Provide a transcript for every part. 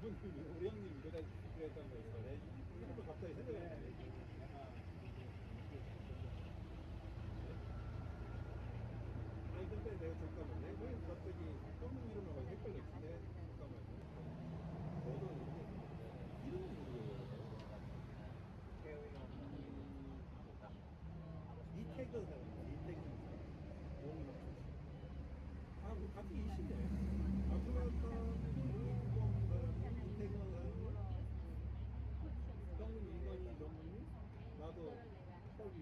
부모님이 우리 형님 이거 그랬던 거 있어. 내 이름을 갑자기 생각이 안 나네. 아니 근데 내가 잠깐만 내가 왜 갑자기 형님 이름하고 헷갈렸지? 잠깐만. 너도 이름을 모르겠어. 이태근 사람이다. 이태근 사람. 용남. 아, 그 같은 이시네. 아프리카 공인공 사람이 이태근 사람이 형은 이건희 전문이 나도 헐이.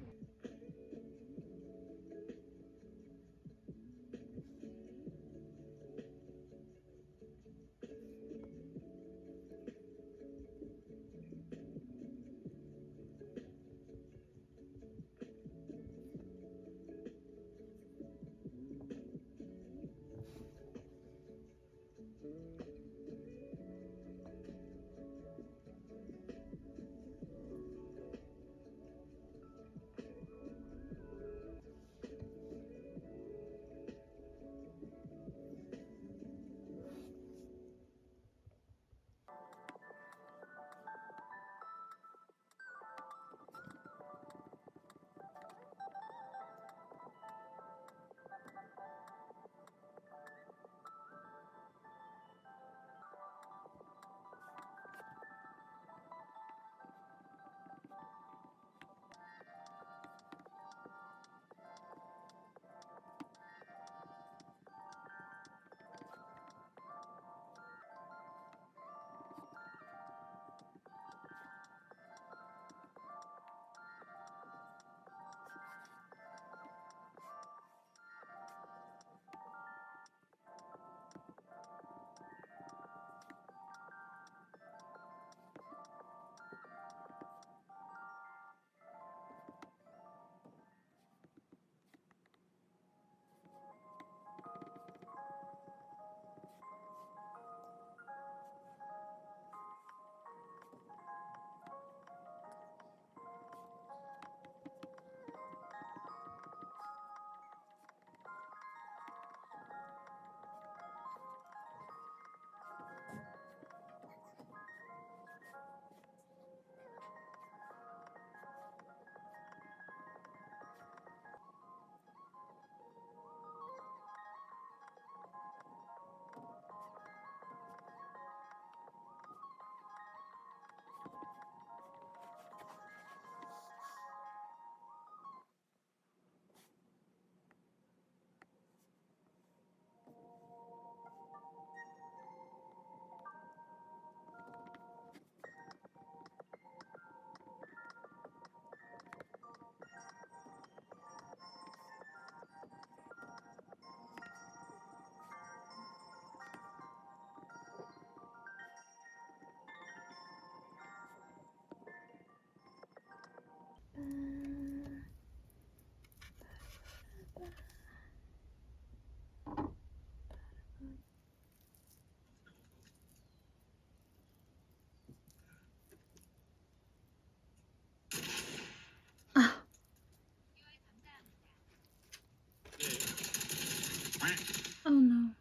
Oh no.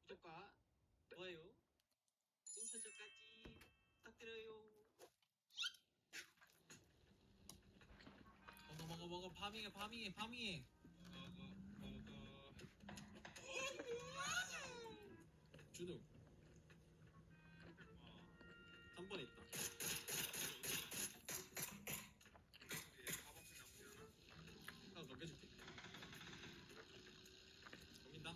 구독과 좋아요, 알림 설정까지 부탁드려요. 먹어 파밍해. 준우. 한 번 있다. 하나 더 깨줄게. 넘긴다.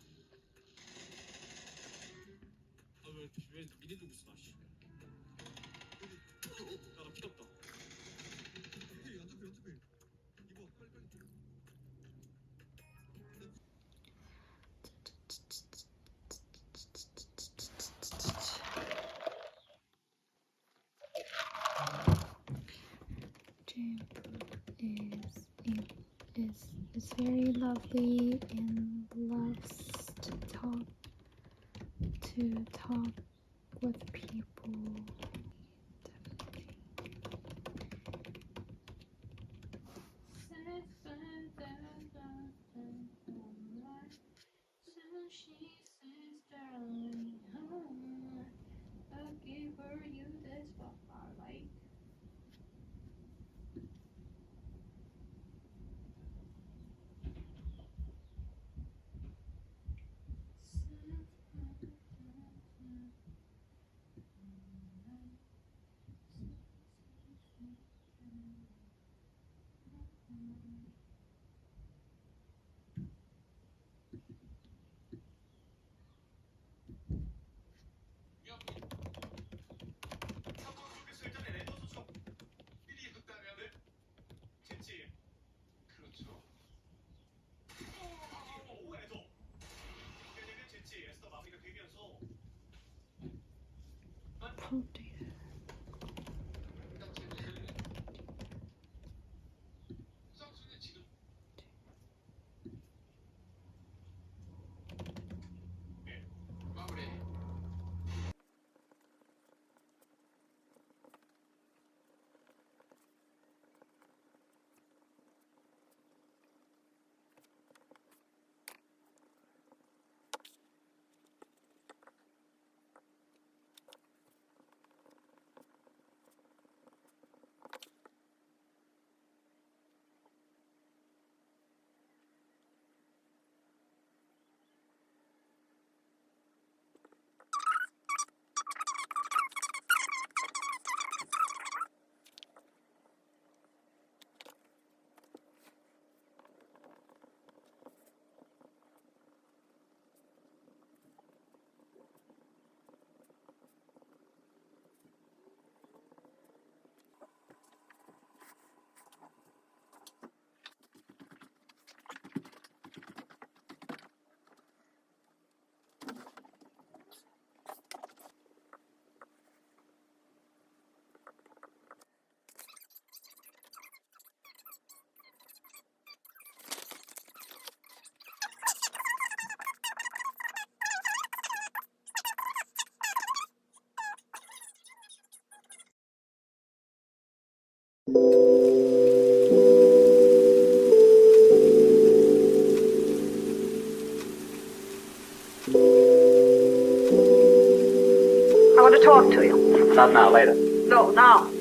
왜 미리 두고 있어 나 씨. 야나 피 없다. 연습해. 이거 빨리. Is very lovely and loves to talk with people. Definitely. 사건 속에서 일단 에더 선수가 미리 했다면은 제치 그렇죠. 오 에더 왜냐면 제치 에스더 마무리가 되면서 Pull data. 선수는 지금 네 마무리. I want to talk to you. Not now, later. No, now.